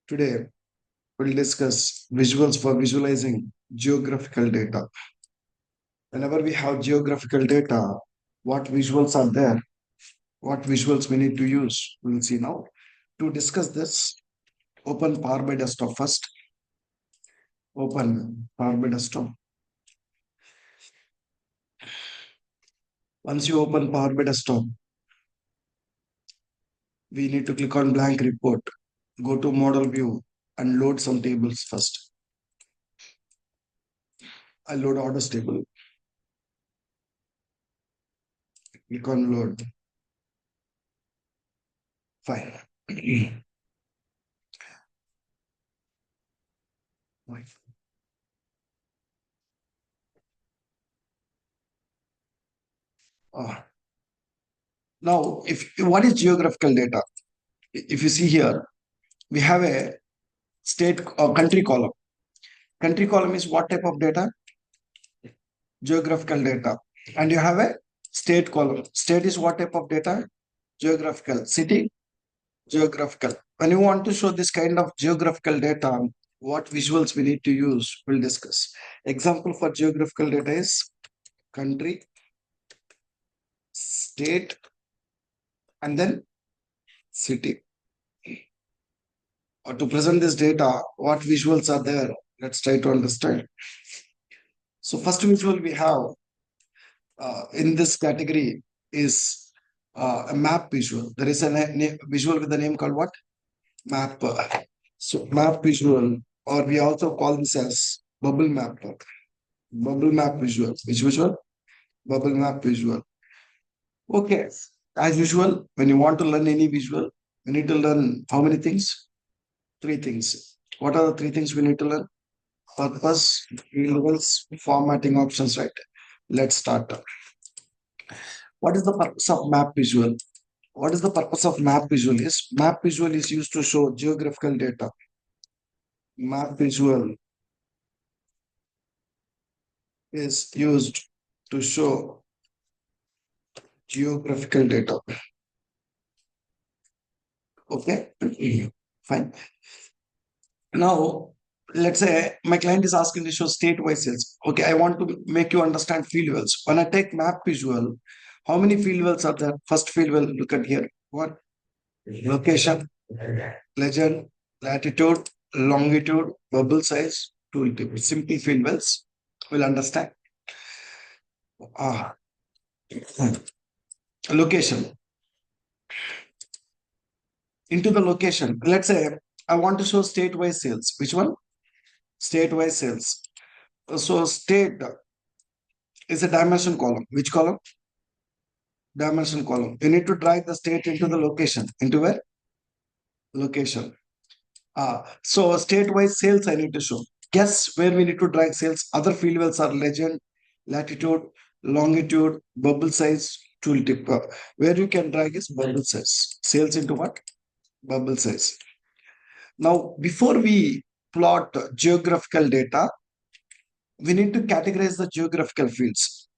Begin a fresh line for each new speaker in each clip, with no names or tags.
Today, we'll discuss visuals for visualizing geographical data. Whenever we have geographical data, what visuals are there, what visuals we need to use, we'll see now. To discuss this, open Power BI Desktop first. Open Power BI Desktop. Once you open Power BI Desktop, we need to click on blank report. Go to model view and load some tables first. I load orders table. Click on load. Fine. Ah, now, if what is geographical data? If you see here, we have a state or country column. Country column is what type of data? Geographical data. And you have a state column. State is what type of data? Geographical. City, geographical. When you want to show this kind of geographical data, what visuals we need to use, we'll discuss. Example for geographical data is country, state, and then city. Or to present this data, what visuals are there? Let's try to understand. So first visual we have in this category is a map visual. There is a visual with the name called what? Map. So map visual, or we also call this as bubble map. Bubble map visual. Which visual? Bubble map visual. Okay. As usual, when you want to learn any visual, we need to learn how many things? Three things. What are the three things we need to learn? Purpose, levels, formatting options, right? Let's start. What is the purpose of map visual? What is the purpose of map visual is? Map visual is used to show geographical data. Map visual is used to show geographical data. Okay, fine. Now, let's say my client is asking to show state-wise sales. Okay, I want to make you understand field wells. When I take map visual, how many field wells are there? First field well, look at here. What? Location, legend, latitude, longitude, bubble size, tooltip. Simple field wells. We'll understand. Ah, location. Into the location. Let's say I want to show state-wise sales. Which one? State-wise sales. So state is a dimension column. Which column? Dimension column. You need to drag the state into the location. Into where? Location. So state-wise sales I need to show. Guess where we need to drag sales. Other field wells are legend, latitude, longitude, bubble size, tooltip. Where you can drag is bubble size. Sales into what? Bubble size. Now, before we plot geographical data, we need to categorize the geographical fields.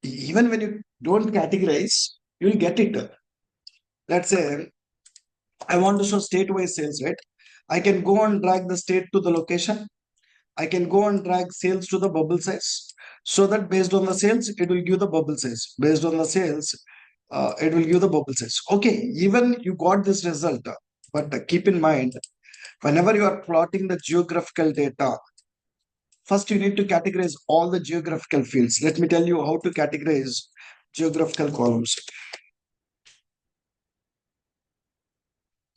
Even when you don't categorize, you'll get it. Let's say I want to show state-wise sales, right? I can go and drag the state to the location. I can go and drag sales to the bubble size. So that based on the sales, it will give the bubble size. Based on the sales, it will give the bubble size. Okay, even you got this result, but keep in mind, whenever you are plotting the geographical data, first you need to categorize all the geographical fields. Let me tell you how to categorize geographical columns.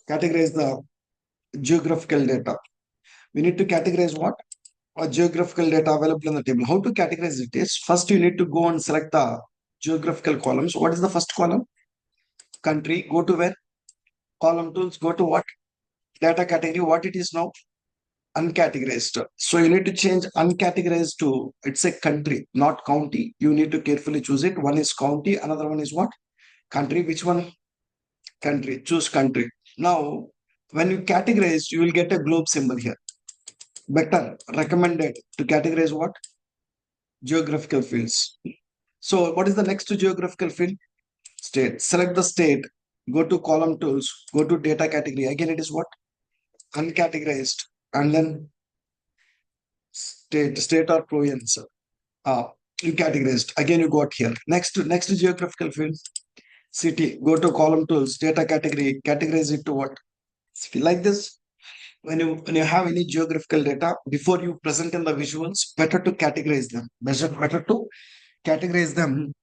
Categorize the geographical data. We need to categorize what? Or geographical data available in the table. How to categorize it is, first you need to go and select the geographical columns. What is the first column? Country. Go to where? Column tools. Go to what? Data category. What it is now? Uncategorized. So you need to change uncategorized to, it's a country, not county. You need to carefully choose it. One is county, another one is what? Country. Which one? Country. Choose country. Now, when you categorize, you will get a globe symbol here. Better recommended to categorize what? Geographical fields. So what is the next geographical field? State. Select the state. Go to column tools. Go to data category. Again, it is what? uncategorized, and then state or province. Uh, Categorized. Again, you got here. Next to geographical field, city. Go to column tools, data category, categorize it to what? Like this. When you have any geographical data, before you present in the visuals, better to categorize them. Better to categorize them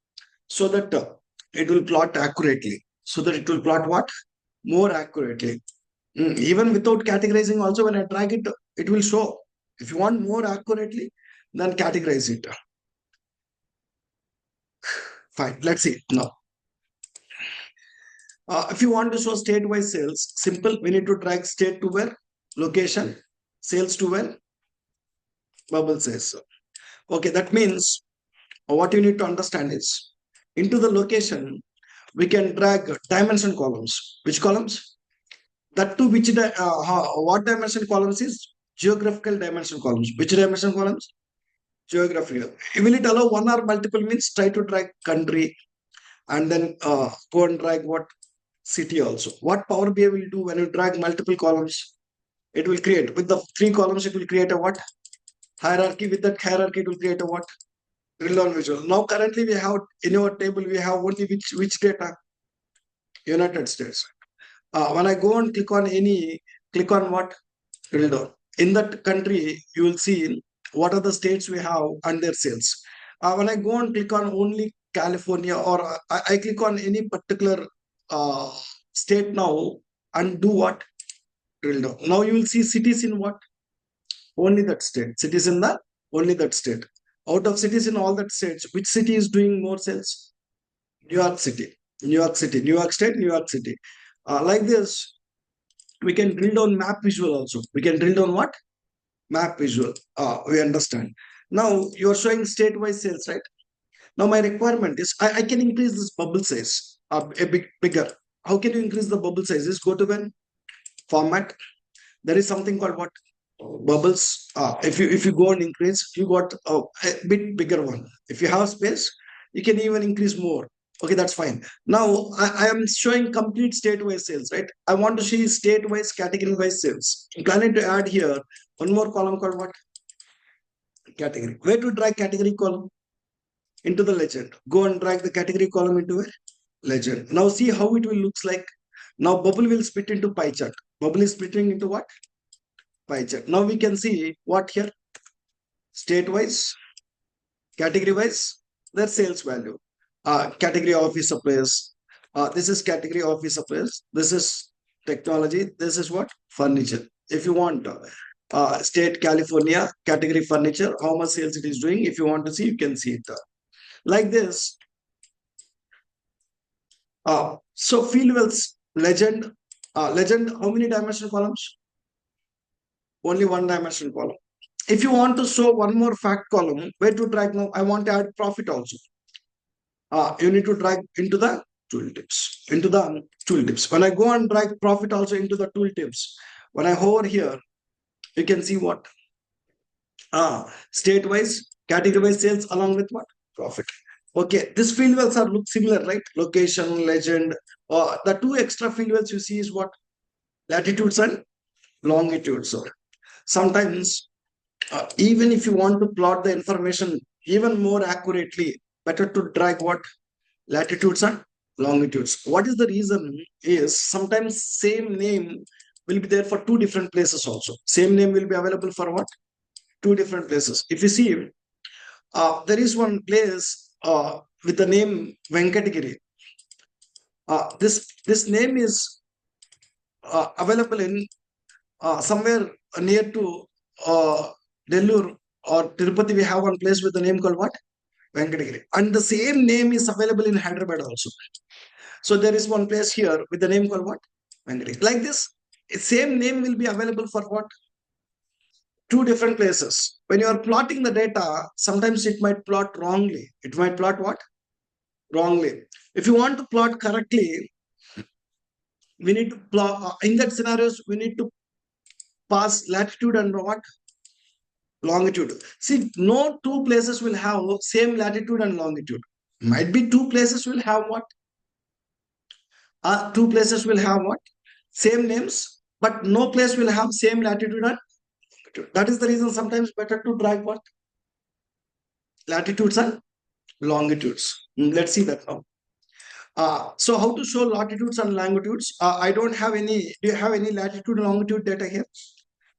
so that it will plot accurately. So that it will plot what? More accurately. Even without categorizing, also when I drag it, it will show. If you want more accurately, then categorize it. Fine. Let's see now. If you want to show state-wise sales, simple. We need to drag state to where? Location. Sales to where? Bubble says. Okay, that means what you need to understand is into the location, we can drag dimension columns. Which columns? That to which what dimension columns is geographical dimension columns. Which dimension columns? Geographical. Will it allow one or multiple means? Try to drag country and then go and drag what city also. What Power BI will do when you drag multiple columns? It will create with the three columns. It will create a what? Hierarchy. With that hierarchy, it will create a what? Drill down visual. Now currently we have in our table we have only which data? United States. When I go and click on any, click on what? Drill down. In that country, you will see what are the states we have and their sales. When I go and click on only California or I click on any particular uh, state now and do what? Drill down. Now you will see cities in what? Only that state. Cities in the only that state. Out of cities in all that states, which city is doing more sales? New York City. New York City. New York State, New York City. Like this, we can drill down map visual also. We can drill down what? Map visual. We understand. Now you are showing state-wise sales, right? Now my requirement is I can increase this bubble size a bit bigger. How can you increase the bubble size? Just go to when format. There is something called what? Bubbles. If you go and increase, you got a bit bigger one. If you have space, you can even increase more. Okay, that's fine. Now I am showing complete state-wise sales, right? I want to see state-wise, category-wise sales. I'm planning to add here one more column called what? Category. Where to drag category column? Into the legend. Go and drag the category column into a legend. Now see how it will looks like. Now bubble will split into pie chart. Bubble is splitting into what? Pie chart. Now we can see what here? State-wise, category-wise, their sales value. Category office suppliers. This is category office suppliers. This is technology. This is what? Furniture. If you want state California, category furniture, how much sales it is doing. If you want to see, you can see it. Like this. So Fieldwell's legend. Legend, how many dimensional columns? Only one dimensional column. If you want to show one more fact column, where to drag now? I want to add profit also. You need to drag into the tooltips. Into the tooltips. When I go and drag profit also into the tooltips, when I hover here, you can see what? State-wise, category-wise sales along with what? Profit. Okay, this field wells are look similar, right? Location, legend. The two extra field wells you see is what? Latitudes and longitudes. So sometimes, even if you want to plot the information even more accurately, better to drag what? Latitudes and longitudes. What is the reason is sometimes same name will be there for two different places also. Same name will be available for what? Two different places. If you see, there is one place with the name Venkatagiri. This name is available in somewhere near to Nellore or Tirupati. We have one place with the name called what? Venkatagiri. And the same name is available in Hyderabad also. So there is one place here with the name called what? Venkatagiri. Like this, same name will be available for what? Two different places. When you are plotting the data, sometimes it might plot wrongly. It might plot what? Wrongly. If you want to plot correctly, we need to plot in that scenarios, we need to pass latitude and what? Longitude. See, no two places will have same latitude and longitude. Might be two places will have what? Two places will have what? Same names, but no place will have same latitude and longitude. That is the reason sometimes better to drag what? Latitudes and longitudes. Let's see that now. So how to show latitudes and longitudes? I don't have any. Do you have any latitude and longitude data here?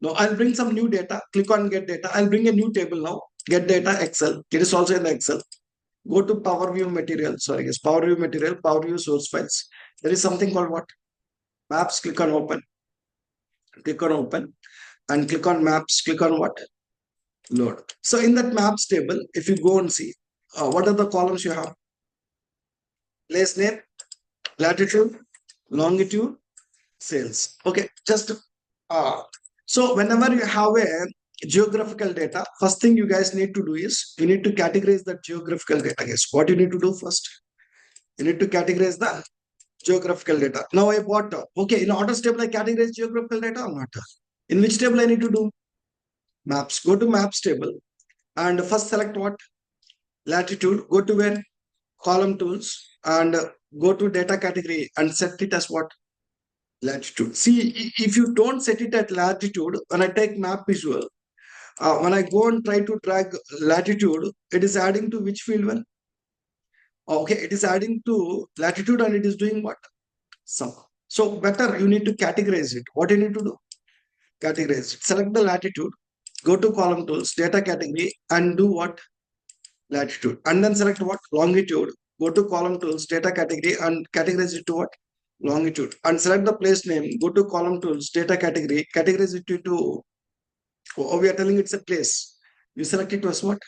No, I'll bring some new data. Click on get data. I'll bring a new table now. Get data Excel. It is also in the Excel. Go to Power View material. Sorry, yes, Power View material, Power View source files. There is something called what? Maps. Click on open. Click on open and click on maps. Click on what? Load. So in that maps table, if you go and see, what are the columns you have? Place name, latitude, longitude, sales. Okay, just so whenever you have a geographical data, first thing you guys need to do is you need to categorize the geographical data. Guys, what you need to do first? You need to categorize the geographical data. Now I bought okay in orders table I categorize geographical data or not? In which table I need to do? Maps. Go to maps table and first select what? Latitude. Go to where? Column tools and go to data category and set it as what? Latitude. See, if you don't set it at latitude, when I take map visual, when I go and try to drag latitude, it is adding to which field one? Okay, it is adding to latitude and it is doing what? Sum. So better you need to categorize it. What you need to do? Categorize it. Select the latitude, go to column tools, data category, and do what? Latitude. And then select what? Longitude. Go to column tools, data category, and categorize it to what? Longitude. And select the place name. Go to column tools, data category, categorize it to oh, we are telling it's a place. You select it as what?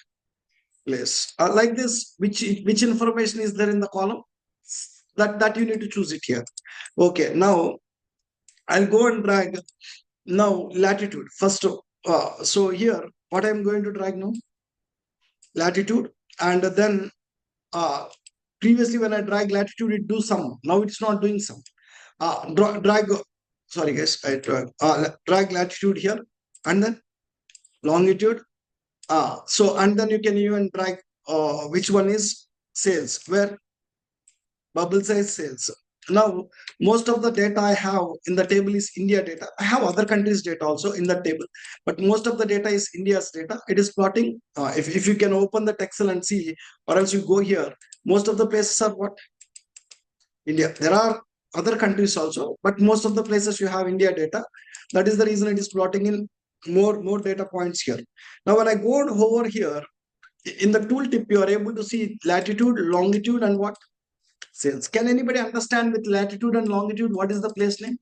Place. Like this, which information is there in the column? That you need to choose it here. Okay, now I'll go and drag now latitude. First, so here, what I'm going to drag now? Latitude. And then previously when I drag latitude, it do sum. Now it's not doing sum. Drag, sorry guys, I drag latitude here and then longitude. So and then you can even drag which one is sales, where bubble size sales. Now, most of the data I have in the table is India data. I have other countries' data also in the table, but most of the data is India's data. It is plotting. If you can open the Excel and see, or else you go here, most of the places are what? India. There are other countries also, but most of the places you have India data. That is the reason it is plotting in more data points here. Now, when I go over here, in the tooltip, you are able to see latitude, longitude, and what? Sales. Can anybody understand with latitude and longitude what is the place name?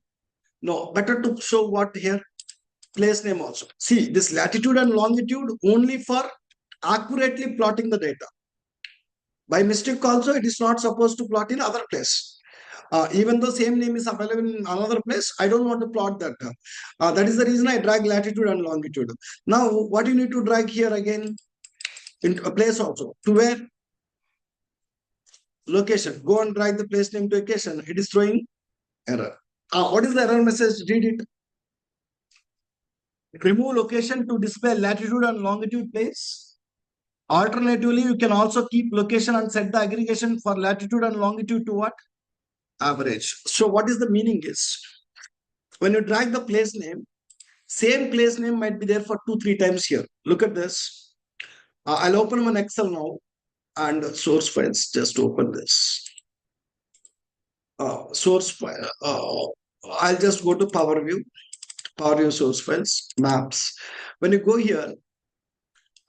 No, better to show what here? Place name also. See, this latitude and longitude only for accurately plotting the data. By mistake also, it is not supposed to plot in other place. Even though same name is available in another place, I don't want to plot that. That is the reason I drag latitude and longitude. Now, what you need to drag here again? Into a place also. To where? Location. Go and drag the place name to location. It is throwing error. What is the error message? Read it. Remove location to display latitude and longitude place. Alternatively, you can also keep location and set the aggregation for latitude and longitude to what? Average. So what is the meaning is, when you drag the place name, same place name might be there for 2-3 times here. Look at this. I'll open one Excel now and source files. Just open this. Source file. I'll just go to Power View source files, maps. When you go here,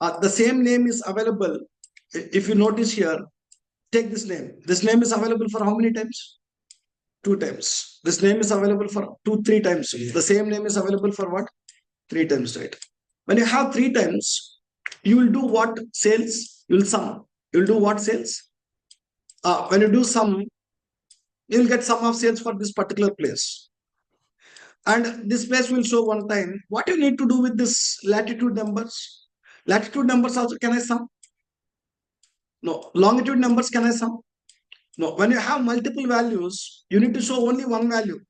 the same name is available. If you notice here, take this name. This name is available for how many times? 2 times. This name is available for 2-3 times. The same name is available for what? 3 times, right? When you have 3 times, you will do what? Sales. You will sum. You will do what? Sales. When you do sum, you will get sum of sales for this particular place. And this place will show one time. What you need to do with this latitude numbers? Latitude numbers also, can I sum? No. Longitude numbers, can I sum? No. When you have multiple values, you need to show only one value.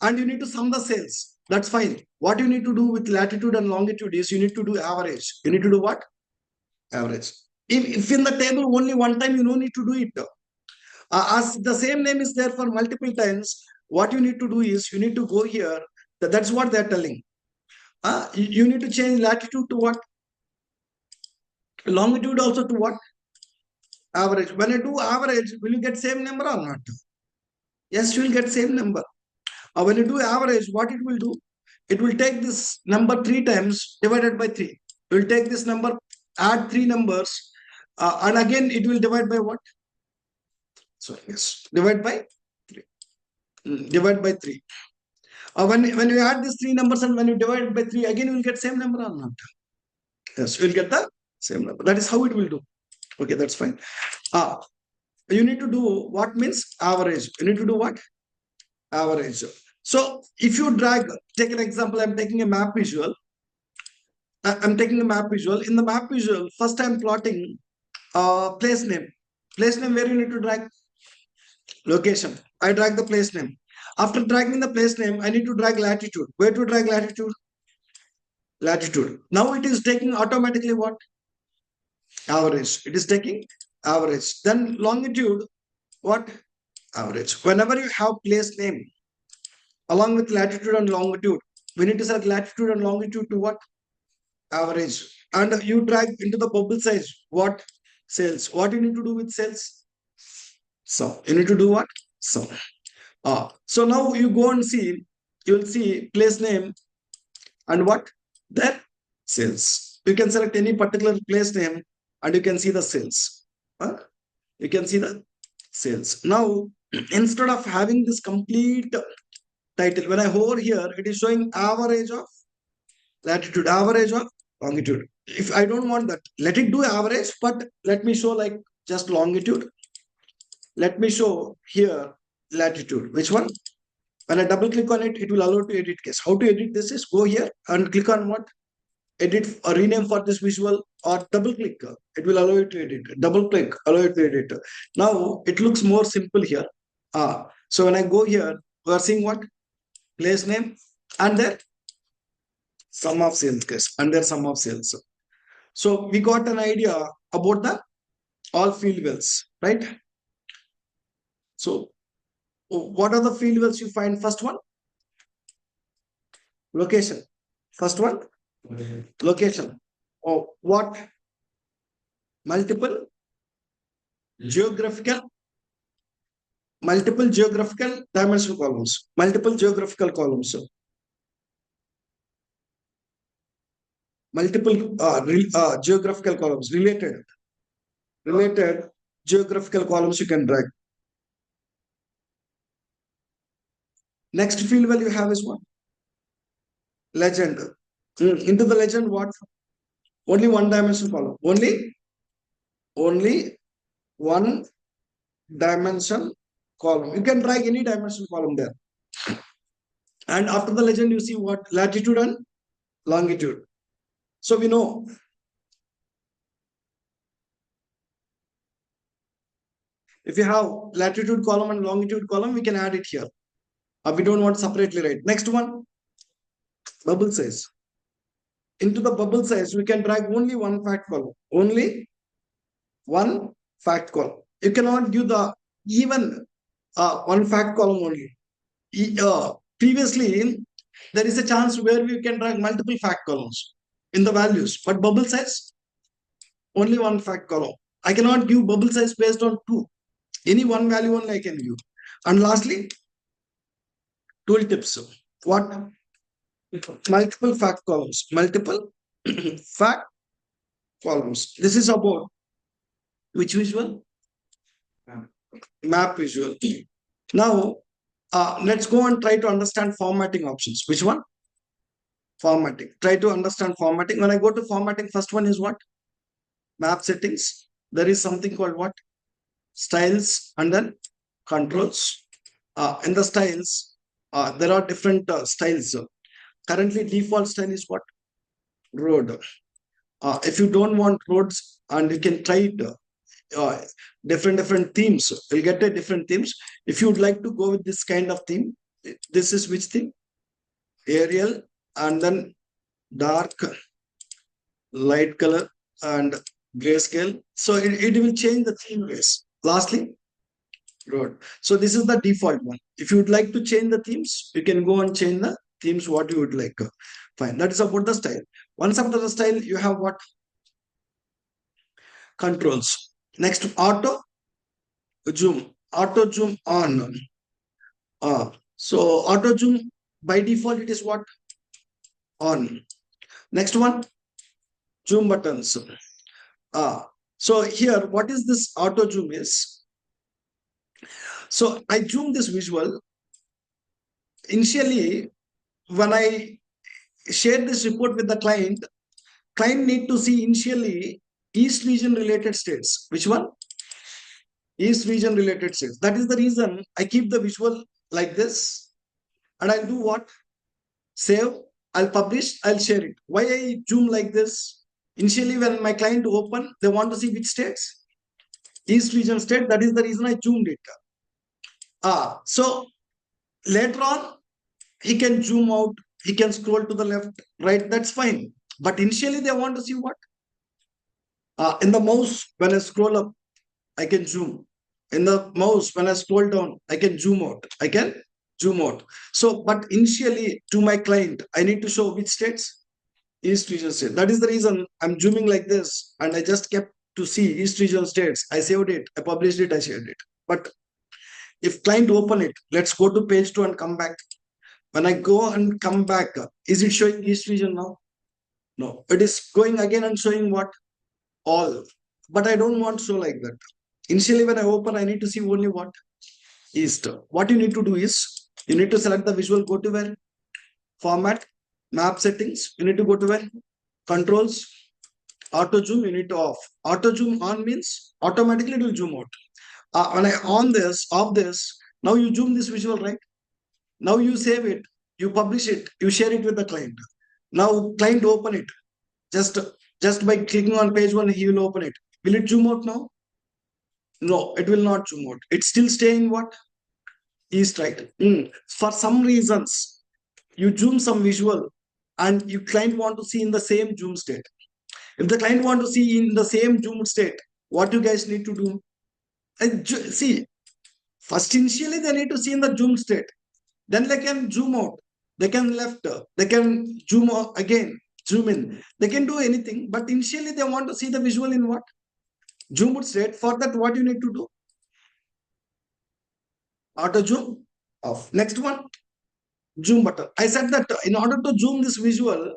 And you need to sum the sales. That's fine. What you need to do with latitude and longitude is you need to do average. You need to do what? Average. If in the table only one time, you don't need to do it. As the same name is there for multiple times, what you need to do is you need to go here. That's what they're telling. You need to change latitude to what? Longitude also to what? Average. When I do average, will you get same number or not? Yes, you will get same number. When you do average, what it will do? It will take this number 3 times divided by 3. It will take this number, add 3 numbers, and again it will divide by what? So yes, divide by 3. Divide by 3. When you add these 3 numbers and when you divide it by 3, again you will get same number or not? Yes, you will get the same number. That is how it will do. Okay, that's fine. You need to do what means average. You need to do what? Average. So if you drag, take an example, I'm taking a map visual. I'm taking a map visual. In the map visual, first I'm plotting place name. Place name where you need to drag location. I drag the place name. After dragging the place name, I need to drag latitude. Where to drag latitude? Latitude. Now it is taking automatically what? Average. It is taking average. Then longitude, what? Average. Whenever you have place name along with latitude and longitude, we need to select latitude and longitude to what? Average. And you drag into the bubble size what? Cells. What you need to do with cells? So you need to do what? So now you go and see, you will see place name and what? That cells. You can select any particular place name and you can see the cells. You can see the cells. Now, instead of having this complete title, when I hover here, it is showing average of latitude, average of longitude. If I don't want that, let it do average, but let me show like just longitude. Let me show here latitude. Which one? When I double click on it, it will allow to edit case. How to edit this is go here and click on what? Edit or rename for this visual or double click. It will allow you to edit. Double click, allow you to edit. Now it looks more simple here. So when I go here, we are seeing what? Place name and their sum of sales case and their sum of sales. So we got an idea about the all field wells, right? So what are the field wells you find? First one, location. First one, location. Oh, what? Multiple geographical, multiple geographical dimension columns, multiple geographical columns. Multiple geographical columns, related geographical columns you can drag. Next field value you have is what? Legend. Into the legend, what? Only one dimension column. Only one dimension column. You can drag any dimension column there. And after the legend, you see what? Latitude and longitude. So we know if you have latitude column and longitude column, we can add it here. We don't want separately, right? Next one, bubble size. Into the bubble size, we can drag only one fact column. Only one fact column. You cannot give the even one fact column only. Previously, there is a chance where we can drag multiple fact columns in the values, but bubble size, only one fact column. I cannot give bubble size based on two. Any one value only I can give. And lastly, tooltips. What? Multiple fact columns. Multiple fact columns. This is about which visual? Map visual. Now, let's go and try to understand formatting options. Which one? Formatting. Try to understand formatting. When I go to formatting, first one is what? Map settings. There is something called what? Styles and then controls. In the styles, there are different styles. Currently, default style is what? Road. If you don't want roads, and you can try it, different themes. You'll get a different themes. If you would like to go with this kind of theme, this is which theme? Arial and then dark, light color and grayscale. So it will change the theme base. Lastly, Good. So this is the default one. If you would like to change the themes, you can go and change the themes what you would like. Fine. That is about the style. Once after the style, you have what? Controls. Next, auto zoom. Auto zoom on. So auto zoom by default it is what? On. Next one, zoom buttons. So here, what is this auto zoom is? So I zoom this visual. Initially, when I share this report with the client need to see initially East region related states. Which one? East region related states. That is the reason I keep the visual like this, and I'll do what? Save, I'll publish, I'll share it. Why I zoom like this? Initially, when my client open, they want to see which states? East region state. That is the reason I zoomed it. So later on, he can zoom out, he can scroll to the left, right, that's fine. But initially, they want to see what? In the mouse, when I scroll up, I can zoom. In the mouse, when I scroll down, I can zoom out. I can zoom out. So, but initially, to my client, I need to show which states? East region state. That is the reason I'm zooming like this, and I just kept to see East region states. I saved it, I published it, I shared it. But if client open it, let's go to page 2 and come back. When I go and come back, is it showing East region now? No, it is going again and showing what? All. But I don't want to show like that. Initially, when I open, I need to see only what? East. What you need to do is, you need to select the visual, go to where? Format, map settings. You need to go to where? Controls, auto zoom, you need to off. Auto zoom on means automatically it will zoom out. When I on this, off this, now you zoom this visual, right? Now you save it, you publish it, you share it with the client. Now client open it. Just just by clicking on page 1, he will open it. Will it zoom out now? No, it will not zoom out. It's still staying what? East, right? For some reasons, you zoom some visual and you client want to see in the same zoom state. If the client want to see in the same zoom state, what you guys need to do? See, first initially they need to see in the zoom state. Then they can zoom out. They can left. They can zoom out again, zoom in. They can do anything. But initially they want to see the visual in what? Zoom out state. For that, what you need to do? Auto zoom off. Next one, zoom button. I said that in order to zoom this visual,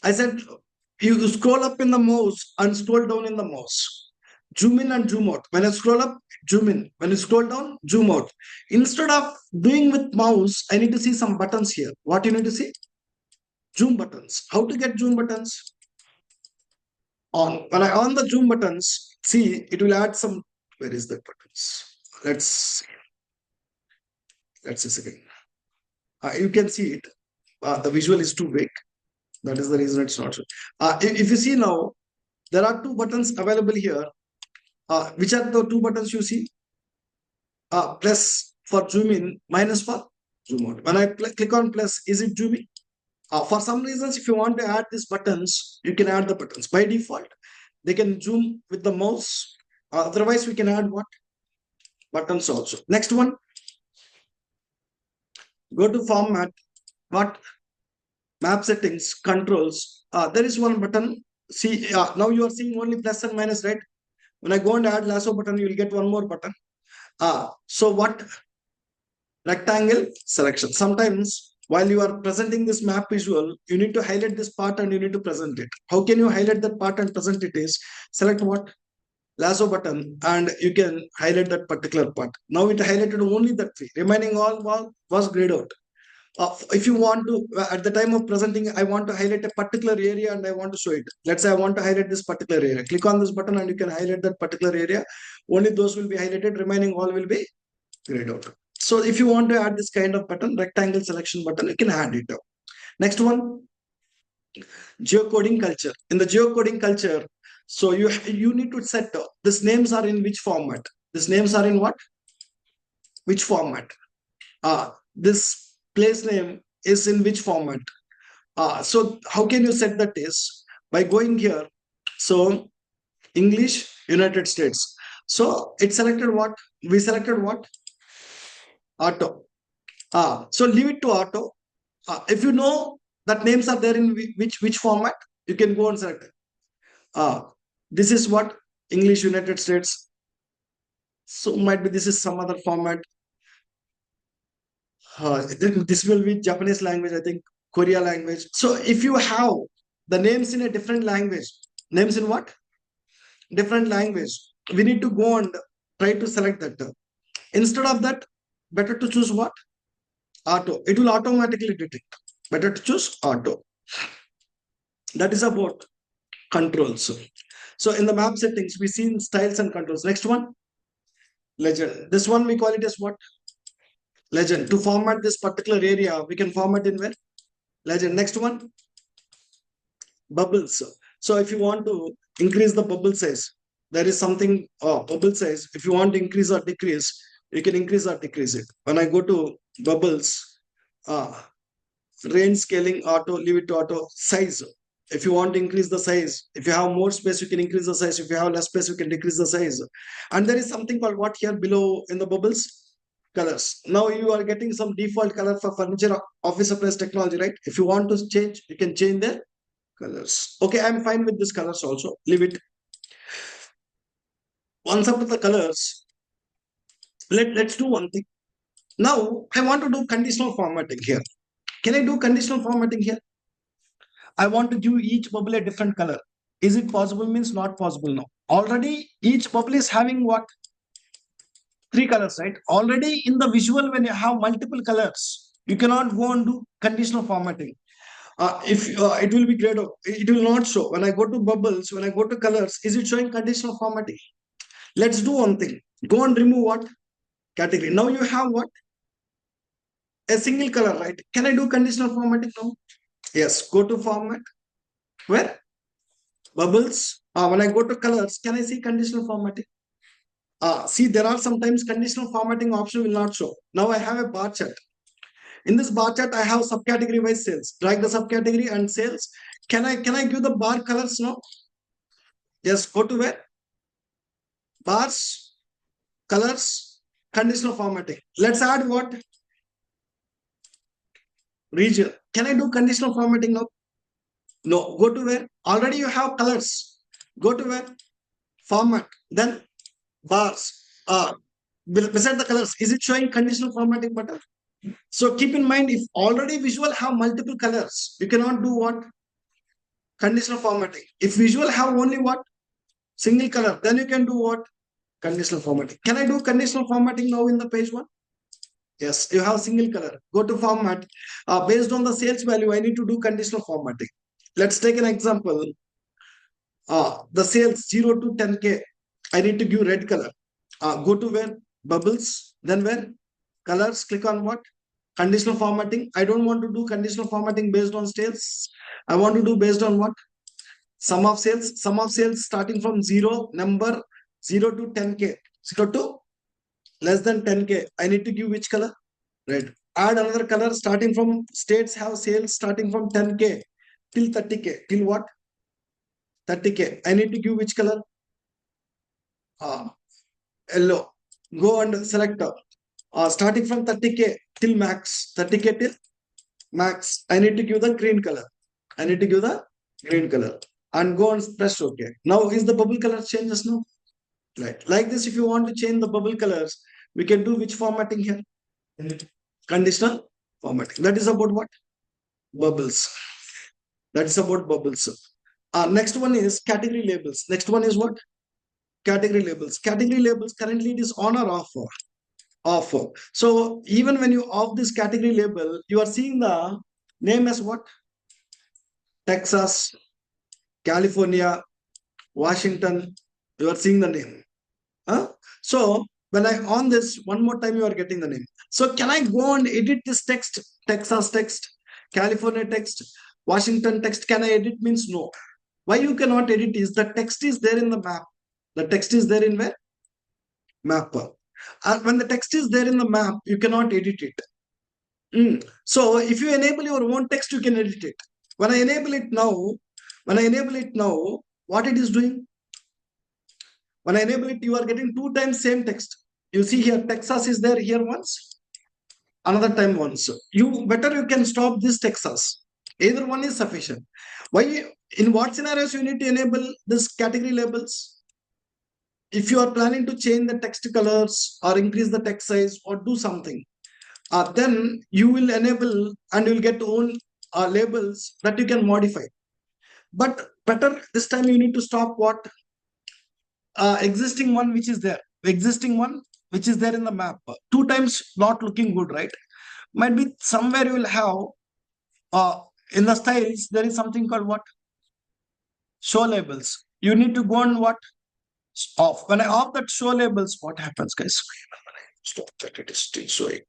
I said you scroll up in the mouse and scroll down in the mouse. Zoom in and zoom out. When I scroll up, zoom in. When I scroll down, zoom out. Instead of doing with mouse, I need to see some buttons here. What you need to see? Zoom buttons. How to get zoom buttons? On. When I on the zoom buttons, see, it will add some. Where is that buttons? Let's see a second. You can see it. The visual is too big. That is the reason it's not. If you see now, there are two buttons available here. Which are the two buttons you see? Plus for zoom in, minus for zoom out. When I click on plus, is it zooming? For some reasons, if you want to add these buttons, you can add the buttons. By default, they can zoom with the mouse. Otherwise, we can add what? Buttons also. Next one, go to format, what? Map settings, controls. There is one button. See, now you are seeing only plus and minus, right? When I go and add lasso button, you will get one more button. So what? Rectangle selection. Sometimes while you are presenting this map visual, you need to highlight this part and you need to present it. How can you highlight that part and present it is select what? Lasso button and you can highlight that particular part. Now it highlighted only that three. Remaining all was grayed out. If you want to, at the time of presenting, I want to highlight a particular area and I want to show it. Let's say I want to highlight this particular area. Click on this button and you can highlight that particular area. Only those will be highlighted. Remaining all will be grayed out. So if you want to add this kind of button, rectangle selection button, you can add it. Next one, geocoding culture. In the geocoding culture, so you need to set these names are in which format. These names are in what? Which format? This place name is in which format? So how can you set that is by going here? So English, United States. So it selected what? We selected what? Auto. So leave it to auto. If you know that names are there in which format, you can go and select it. Uh, this is what? English, United States. So might be this is some other format. This will be Japanese language, I think, Korea language. So if you have the names in a different language, names in what? Different language, we need to go and try to select that. Instead of that, better to choose what? Auto. It will automatically detect. Better to choose auto. That is about controls. So in the map settings, we see styles and controls. Next one, legend. This one we call it as what? Legend. To format this particular area, we can format in where? Legend. Next one, bubbles. So if you want to increase the bubble size, there is something bubble size. If you want to increase or decrease, you can increase or decrease it. When I go to bubbles, uh, range scaling auto, leave it to auto. Size. If you want to increase the size, if you have more space, you can increase the size. If you have less space, you can decrease the size. And there is something called what here below in the bubbles? Colors. Now you are getting some default color for furniture, office supplies, technology, right? If you want to change, you can change their colors. Okay, I'm fine with this colors also. Leave it. Once after the colors, let's do one thing. Now I want to do conditional formatting here. Can I do conditional formatting here? I want to give each bubble a different color. Is it possible? Means not possible now. Already each bubble is having what? Three colors, right? Already in the visual, when you have multiple colors, you cannot go and do conditional formatting. If it will be great, it will not show. When I go to bubbles, when I go to colors, is it showing conditional formatting? Let's do one thing. Go and remove what? Category. Now you have what? A single color, right? Can I do conditional formatting now? Yes. Go to format. Where? Bubbles. When I go to colors, can I see conditional formatting? See, there are sometimes conditional formatting option will not show. Now I have a bar chart. In this bar chart, I have subcategory wise sales. Drag the subcategory and sales. Can I give the bar colors now? Yes. Go to where? Bars, colors, conditional formatting. Let's add what? Region. Can I do conditional formatting now? No. Go to where? Already you have colors. Go to where? Format. Then bars. Beside the colors, is it showing conditional formatting button? So keep in mind, if already visual have multiple colors, you cannot do what? Conditional formatting. If visual have only what? Single color, then you can do what? Conditional formatting. Can I do conditional formatting now in the page one? Yes, you have single color. Go to format. Based on the sales value, I need to do conditional formatting. Let's take an example. The sales 0 to 10K. I need to give red color. Go to where? Bubbles. Then where? Colors. Click on what? Conditional formatting. I don't want to do conditional formatting based on sales. I want to do based on what? Sum of sales. Sum of sales starting from 0, number 0 to 10K. 0 to less than 10K. I need to give which color? Red. Add another color starting from states have sales starting from 10K till 30K. Till what? 30K. I need to give which color? Yellow. Go and select starting from 30K till max. 30K till max. I need to give the green color. I need to give the green color. And go and press OK. Now is the bubble color changes now? Right. Like this, if you want to change the bubble colors, we can do which formatting here? Conditional formatting. That is about what? Bubbles. That is about bubbles. Next one is category labels. Next one is what? Category labels. Category labels currently it is on or off. Off. So even when you off this category label, you are seeing the name as what? Texas, California, Washington. You are seeing the name. Huh? So when I on this one more time, you are getting the name. So can I go and edit this text? Texas text, California text, Washington text. Can I edit? Means no. Why you cannot edit is the text is there in the map. The text is there in where? Map. When the text is there in the map, you cannot edit it. So if you enable your own text, you can edit it. When I enable it now, what it is doing? When I enable it, you are getting two times same text. You see here, Texas is there here once, another time once. You better you can stop this Texas. Either one is sufficient. Why? In what scenarios you need to enable this category labels? If you are planning to change the text colors or increase the text size or do something, then you will enable and you will get own labels that you can modify. But better this time you need to stop what existing one which is there. Existing one which is there in the map. Two times not looking good, right? Might be somewhere you will have in the styles there is something called what? Show labels. You need to go on what? Off. When I off that show labels, what happens, guys? Stop that, it is still showing.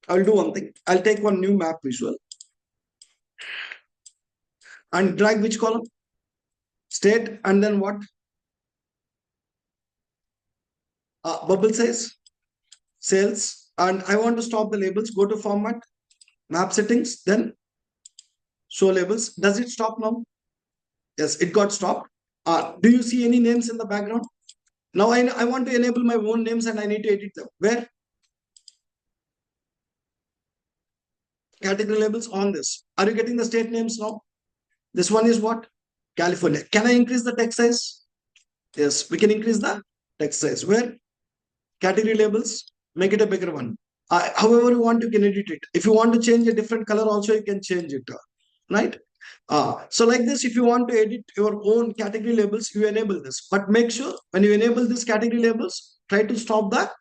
I'll do one thing. I'll take one new map visual and drag which column? State, and then what? Bubble size, sales, and I want to stop the labels. Go to format, map settings, then show labels. Does it stop now? Yes, it got stopped. Do you see any names in the background? Now I want to enable my own names and I need to edit them. Where? Category labels on this. Are you getting the state names now? This one is what? California. Can I increase the text size? Yes, we can increase the text size. Where? Category labels, make it a bigger one. However you want, you can edit it. If you want to change a different color also, you can change it. Right? So like this, if you want to edit your own category labels, you enable this. But make sure when you enable this category labels, try to stop the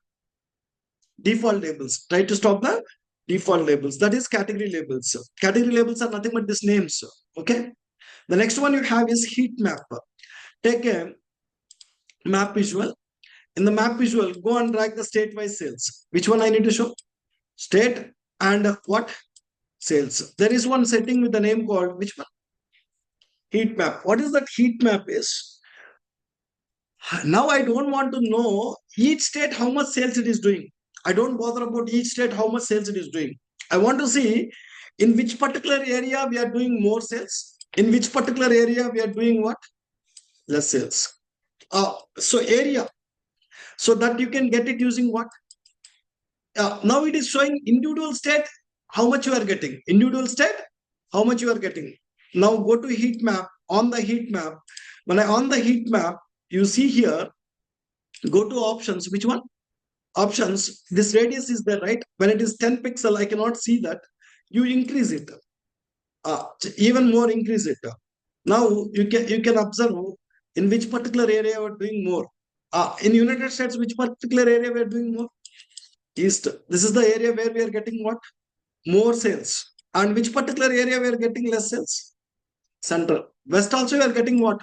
default labels. Try to stop the default labels. That is category labels. Category labels are nothing but these names. Okay. The next one you have is heat map. Take a map visual. In the map visual, go and drag the state-wise sales. Which one I need to show? State and what? Sales. There is one setting with the name called which one? Heat map. What is that heat map is? Now I don't want to know each state how much sales it is doing. I don't bother about each state how much sales it is doing. I want to see in which particular area we are doing more sales. In which particular area we are doing what? Less sales. So area. So that you can get it using what? Now it is showing individual state how much you are getting. Individual state how much you are getting. Now go to heat map. On the heat map, when I on the heat map, you see here, go to options. Which one? Options. This radius is there, right? When it is 10 pixel, I cannot see that. You increase it. Even more increase it. Now you can observe in which particular area we're doing more. In United States, which particular area we're doing more? East. This is the area where we are getting what? More sales. And which particular area we are getting less sales? Central. West also we are getting what?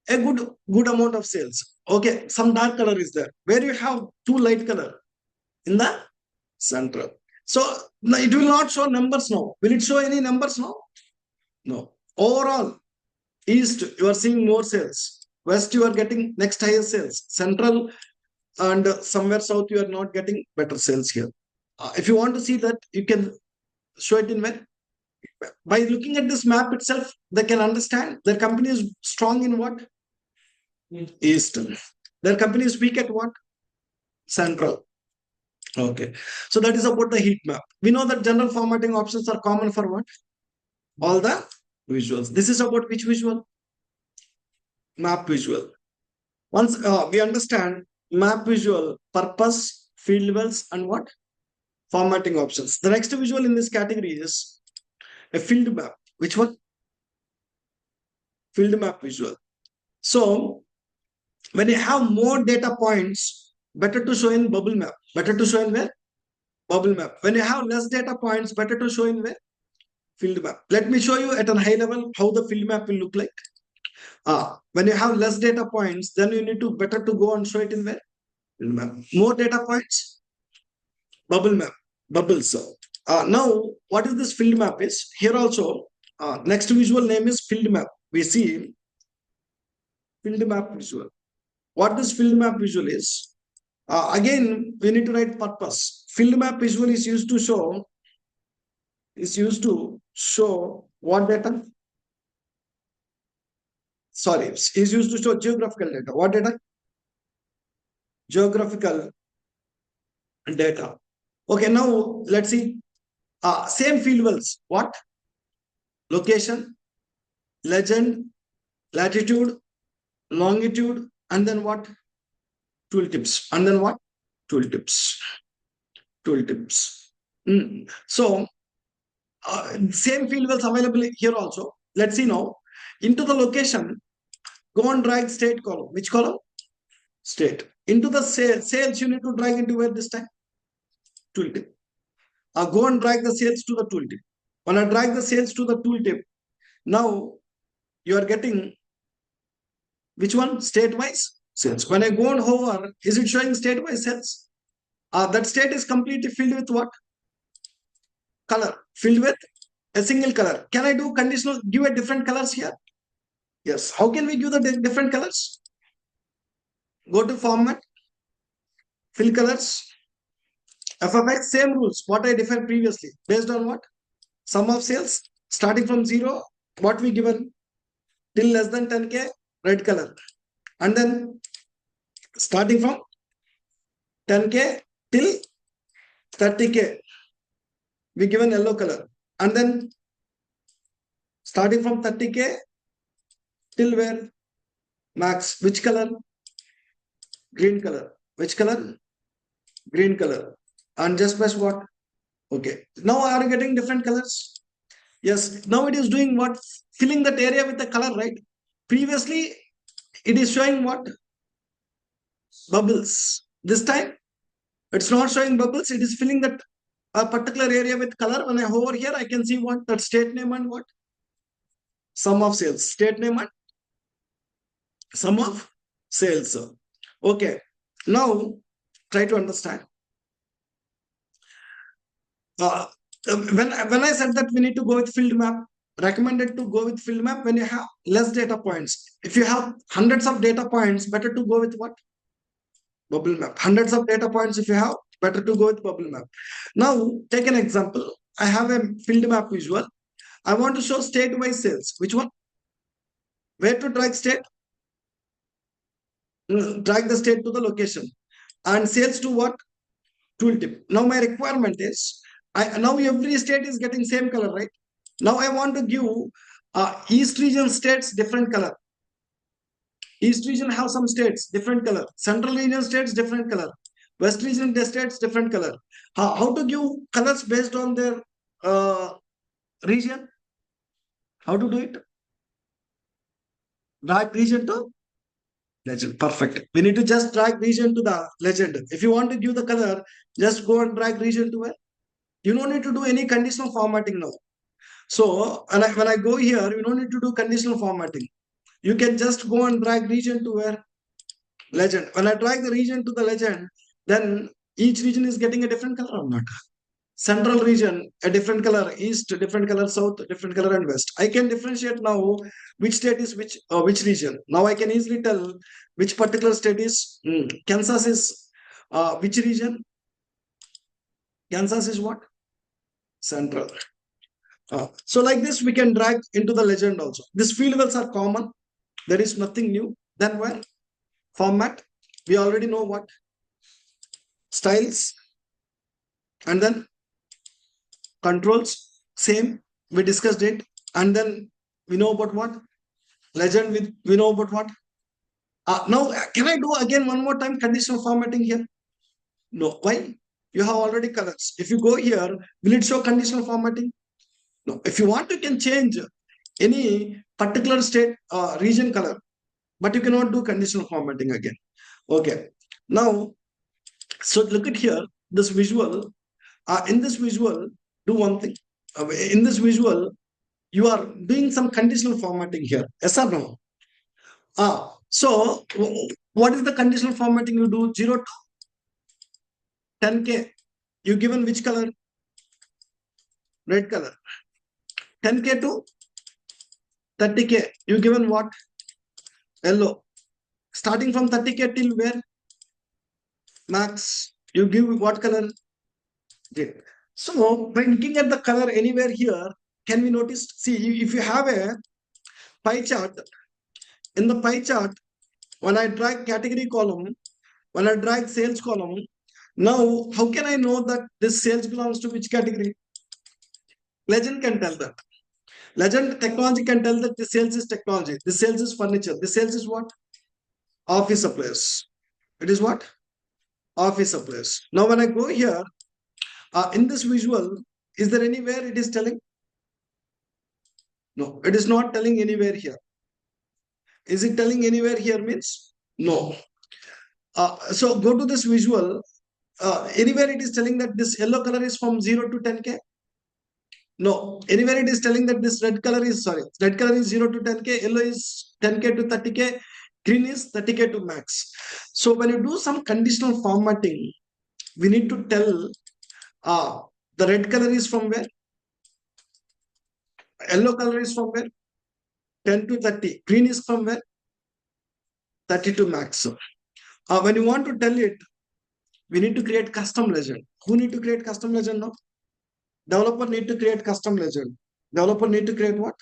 A good amount of sales. Okay, some dark color is there. Where you have two light color? In the central. So it will not show numbers now. Will it show any numbers now? No. Overall, east you are seeing more sales. West you are getting next highest sales. Central and somewhere south you are not getting better sales here. If you want to see that, you can show it in where? By looking at this map itself, they can understand their company is strong in what? East. Their company is weak at what? Central. Okay. So that is about the heat map. We know that general formatting options are common for what? All the visuals. This is about which visual? Map visual. Once we understand map visual, purpose, field labels, and what? Formatting options. The next visual in this category is a field map. Which one? Field map visual. So when you have more data points, better to show in bubble map. Better to show in where? Bubble map. When you have less data points, better to show in where? Field map. Let me show you at a high level how the field map will look like. When you have less data points, then you need to better to go and show it in where? Field map. More data points, bubble map, bubbles. Now, what is this field map is? Here also, next visual name is field map. We see field map visual. What this field map visual is? Again, we need to write purpose. Field map visual is used to show what data? sorry, is used to show geographical data. What data? Geographical data. Okay, now let's see. Same field wells. What? Location, legend, latitude, longitude, and then what? Tooltips. And then what? Tooltips. Tooltips. So, same field wells available here also. Let's see now. Into the location, go and drag state column. Which column? State. Into the sales, you need to drag into where this time? Tooltip. Go and drag the sales to the tooltip. When I drag the sales to the tooltip, now you are getting which one? State-wise sales. When I go and hover, is it showing state-wise sales? That state is completely filled with what? Color. Filled with a single color. Can I do conditional, give a different colors here? Yes. How can we give the different colors? Go to format, fill colors, FFX, same rules, what I defined previously. Based on what? Sum of sales, starting from 0, what we given? Till less than 10K, red color. And then starting from 10K till 30K, we given yellow color. And then starting from 30K till where? Max. Which color? Green color. Which color? Green color. And just press what? Okay. Now are you getting different colors? Yes. Now it is doing what? Filling that area with the color, right? Previously, it is showing what? Bubbles. This time, it's not showing bubbles. It is filling that a particular area with color. When I hover here, I can see what? That state name and what? Sum of sales. State name and sum of sales. Okay. Now, try to understand. When I said that we need to go with field map, recommended to go with field map when you have less data points. If you have hundreds of data points, better to go with what? Bubble map. Hundreds of data points if you have, better to go with bubble map. Now, take an example. I have a field map visual. I want to show state-wise sales. Which one? Where to drag state? Drag the state to the location. And sales to what? Tooltip. Now my requirement is, now every state is getting same color, right? Now I want to give East region states different color. East region have some states, different color. Central region states, different color. West region states, different color. How to give colors based on their region? How to do it? Drag region to legend. Perfect. We need to just drag region to the legend. If you want to give the color, just go and drag region to where? You don't need to do any conditional formatting now. So when I go here, you don't need to do conditional formatting. You can just go and drag region to where? Legend. When I drag the region to the legend, then each region is getting a different color or not? Central region, a different color, east, different color, south, different color, and west. I can differentiate now which state is which region. Now I can easily tell which particular state is Kansas is which region? Kansas is what? Central. So like this, we can drag into the legend also. These field wells are common. There is nothing new. Then where? Format. We already know what? Styles. And then controls. Same. We discussed it. And then we know about what? Legend with, we know about what? Now, can I do again one more time conditional formatting here? No. Why? You have already colors. If you go here, will it show conditional formatting? No. If you want, you can change any particular state region color, but you cannot do conditional formatting again. Okay. Now, so look at here, this visual. In this visual, do one thing. In this visual, you are doing some conditional formatting here. Yes or no? So what is the conditional formatting you do? 0 to 10K. You given which color? Red color. 10K to 30K. You given what? Yellow. Starting from 30K till where? Max. You give what color? Green. So when looking at the color anywhere here, can we notice? See, if you have a pie chart, In the pie chart, when I drag category column, when I drag sales column, now how can I know that this sales belongs to which category? Legend can tell that. Legend technology can tell that the sales is technology, the sales is furniture, the sales is what? Office supplies. It is what? Office supplies. Now when I go here, in this visual, is there anywhere it is telling? No, it is not telling anywhere here. Is it telling anywhere here means? No. So go to this visual. Anywhere it is telling that this yellow color is from 0 to 10K? No. Anywhere it is telling that this red color is, sorry, red color is 0 to 10K, yellow is 10K to 30K, green is 30K to max. So when you do some conditional formatting, we need to tell the red color is from where? Yellow color is from where? 10 to 30. Green is from where? 30 to max. When you want to tell it, we need to create custom legend. Who need to create custom legend now? Developer need to create custom legend. Developer need to create what?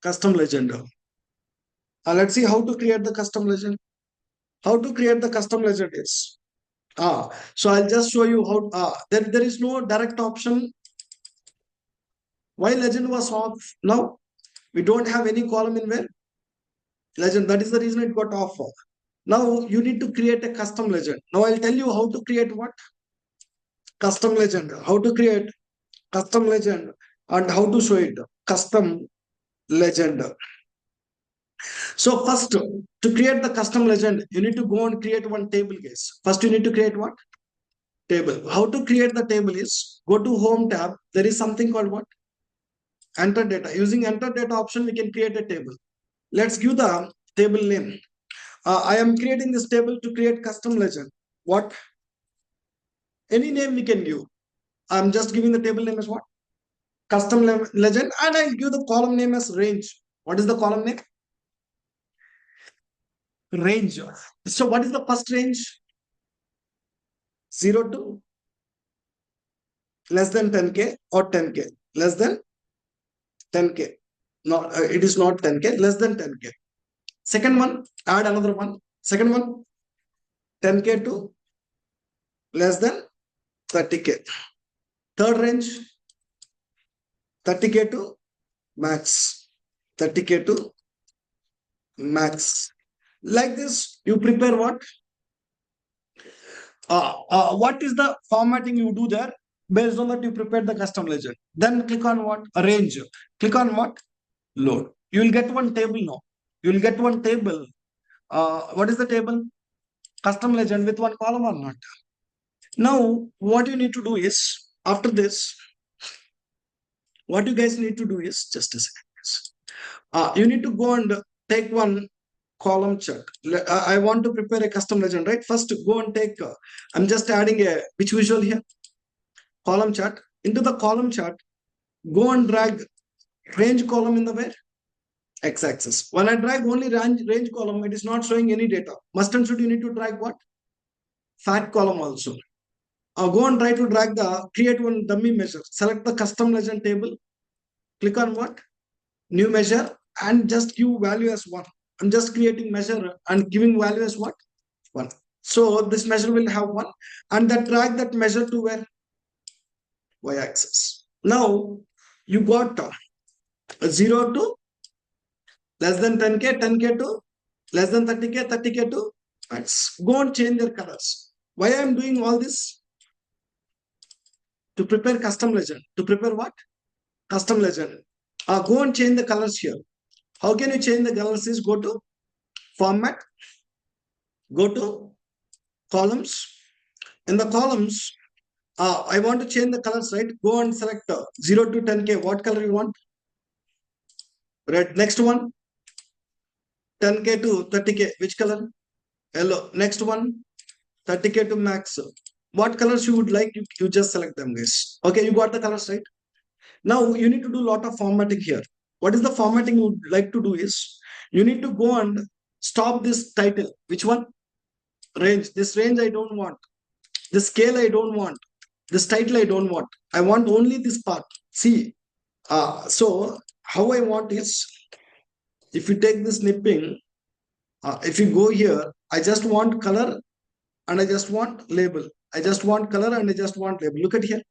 Custom legend. Let's see how to create the custom legend. How to create the custom legend is. So I'll just show you how. There is no direct option. Why legend was off? Now we don't have any column in where legend. That is the reason it got off. Now you need to create a custom legend. Now I'll tell you how to create what? Custom legend. How to create custom legend and how to show it. Custom legend. So first, to create the custom legend, you need to go and create one table, guys. First, you need to create what? Table. How to create the table is go to home tab. There is something called what? Enter data. Using enter data option, we can create a table. Let's give the table name. I am creating this table to create custom legend. What? Any name we can give. I'm just giving the table name as what? Custom legend, and I'll give the column name as range. What is the column name? Range. So what is the first range? 0 to less than 10K or 10K. Less than 10K. No, it is not 10K, less than 10K. Second one, add another one. Second one, 10K to less than 30K. Third range, 30K to max. 30K to max. Like this, you prepare what? What is the formatting you do there? Based on that, you prepare the custom legend. Then click on what? Arrange. Click on what? Load. You will get one table now. You will get one table. What is the table? Custom legend with one column or not? Now, what you need to do is, after this, what you guys need to do is, just a second. You need to go and take one column chart. I want to prepare a custom legend, right? First, go and take, I'm just adding a, which visual here? Column chart. Into the column chart, go and drag range column in the where? X-axis. When I drag only range column, it is not showing any data. Must and should you need to drag what? Fact column also. Go and try to drag the, create one dummy measure. Select the custom legend table. Click on what? New measure and just give value as 1. I'm just creating measure and giving value as what? 1. So this measure will have 1 and then drag that measure to where? Y-axis. Now you got 0 to less than 10K, 10K to less than 30K, 30K to max. Go and change their colors. Why I am doing all this? To prepare custom legend. To prepare what? Custom legend. Go and change the colors here. How can you change the colors? Is go to format, go to columns. In the columns, I want to change the colors, right? Go and select 0 to 10K. What color you want? Red. Next one, 10K to 30K. Which color? Yellow. Next one, 30K to max. What colors you would like? You just select them, guys. Okay, you got the colors, right? Now you need to do a lot of formatting here. What is the formatting you would like to do is, you need to go and stop this title. Which one? Range. This range I don't want. This scale I don't want. This title I don't want. I want only this part. See, so how I want is, If you take this snipping, if you go here, I just want color and I just want label. I just want color and I just want label. Look at here.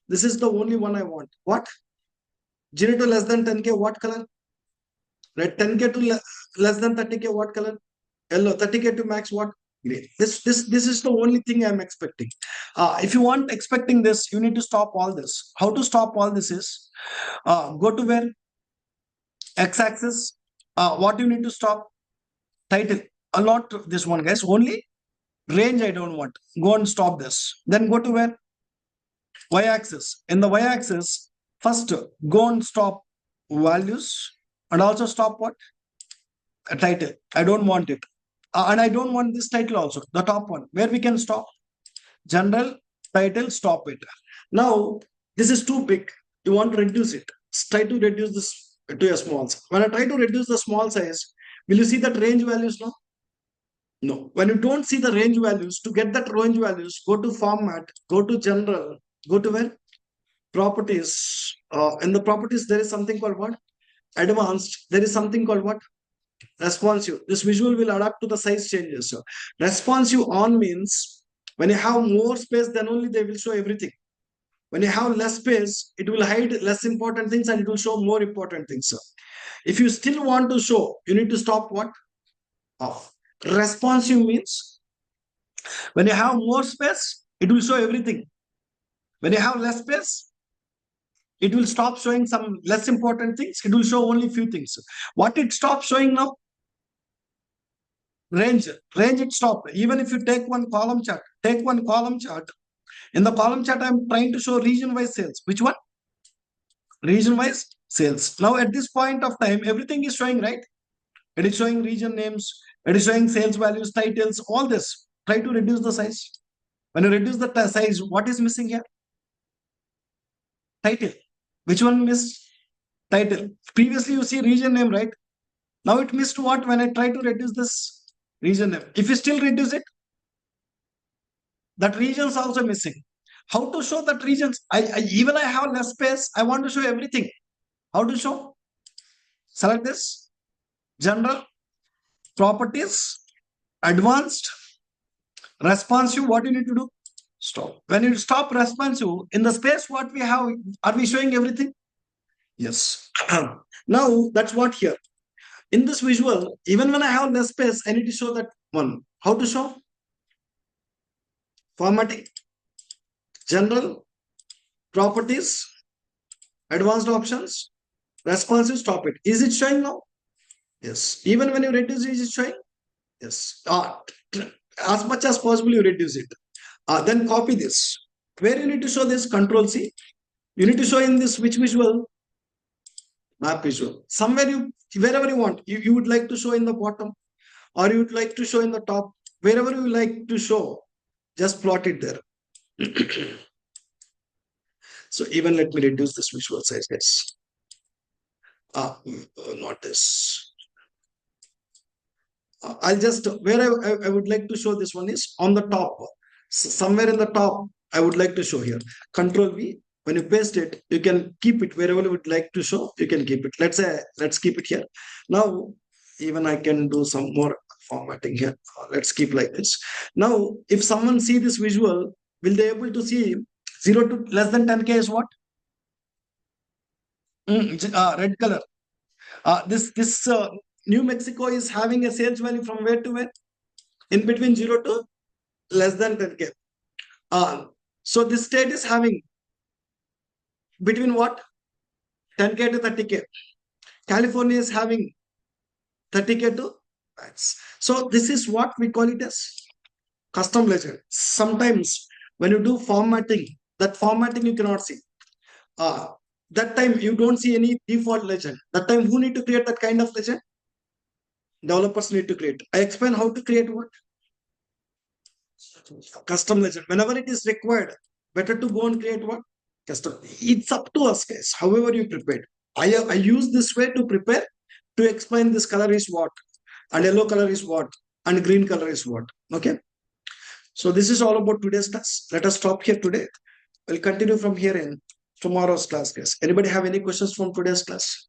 This is the only one I want. What? 0 to less than 10K, what color? Red. 10K to less than 30K, what color? Yellow. 30K to max, what? Green. This is the only thing I'm expecting. If you want expecting this, you need to stop all this. How to stop all this is, go to where? X-axis. What you need to stop? Title. A lot this one, guys. Only range I don't want. Go and stop this. Then go to where? Y-axis. In the Y-axis, first go and stop values and also stop what? A title. I don't want it. And I don't want this title also, the top one. Where we can stop? General, title, stop it. Now, this is too big. You want to reduce it. Try to reduce this to a small size. When I try to reduce the small size, will you see that range values now? No. When you don't see the range values, to get that range values, go to format, go to general, go to where? Properties. In the properties, there is something called what? Advanced. There is something called what? Responsive. This visual will adapt to the size changes. So responsive on means when you have more space, then only they will show everything. When you have less space, it will hide less important things and it will show more important things. So if you still want to show, you need to stop what? Off. Responsive means when you have more space, it will show everything. When you have less space, it will stop showing some less important things. It will show only few things. What it stops showing now? Range it stop. Even if you take one column chart, take one column chart. In the column chart, I'm trying to show region-wise sales. Which one? Region-wise sales. Now at this point of time, everything is showing, right? It is showing region names. It is showing sales values, titles, all this. Try to reduce the size. When you reduce the size, what is missing here? Title. Which one missed? Title. Previously, you see region name, right? Now it missed what when I try to reduce this region name. If you still reduce it, that region is also missing. How to show that regions? Even I have less space. I want to show everything. How to show? Select this. General, properties, advanced, responsive. What you need to do? Stop. When you stop responsive, in the space what we have, are we showing everything? Yes. Now that's what here. In this visual, even when I have less space, I need to show that one. How to show? Formatting, general, properties, advanced options, responsive, stop it. Is it showing now? Yes. Even when you reduce, is it showing? Yes. As much as possible, you reduce it. Then copy this. Where you need to show this? Control C. You need to show in this which visual? Map visual. Somewhere wherever you want. You would like to show in the bottom or you would like to show in the top. Wherever you like to show, just plot it there. So even let me reduce this visual size, guys. Not this. I'll just, where I would like to show this one is on the top. Somewhere in the top, I would like to show here. Control V. When you paste it, you can keep it wherever you would like to show. You can keep it. Let's say, let's keep it here. Now, even I can do some more formatting here. Let's keep like this. Now, if someone see this visual, will they able to see 0 to less than 10K is what? Red color. This New Mexico is having a sales value from where to where? In between 0 to less than 10K. So this state is having between what? 10K to 30K. California is having 30K to max. So this is what we call it as custom legend. Sometimes when you do formatting, that formatting you cannot see. That time you don't see any default legend. That time who need to create that kind of legend? Developers need to create. I explain how to create what? Custom legend. Whenever it is required, better to go and create what? Custom. It's up to us, guys. However you prepare. I use this way to prepare to explain this color is what and yellow color is what and green color is what. Okay. So this is all about today's class. Let us stop here today. We'll continue from here in tomorrow's class, guys. Anybody have any questions from today's class?